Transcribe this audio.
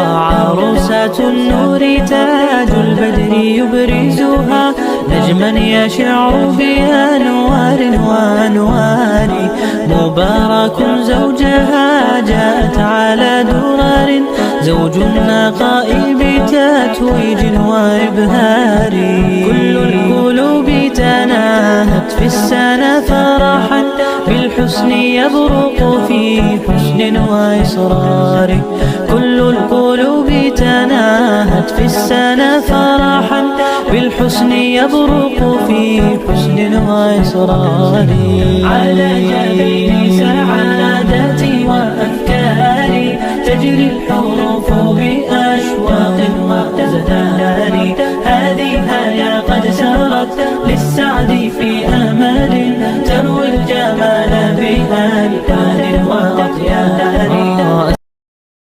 عروسة النور تاج البدر يبرزها، نجما يشع بأنوار وأنوار. مبارك زوجها جاءت على درر، زوج النقاء بتتويج وإبهار. كل القلوب تناهت في السنة فرحا، بالحسن يبرق في حسن وإصرار. كل القلوب تناهت في السنة فرحا، بالحسن يبرق في حسن وإصرار. على جبين سعادة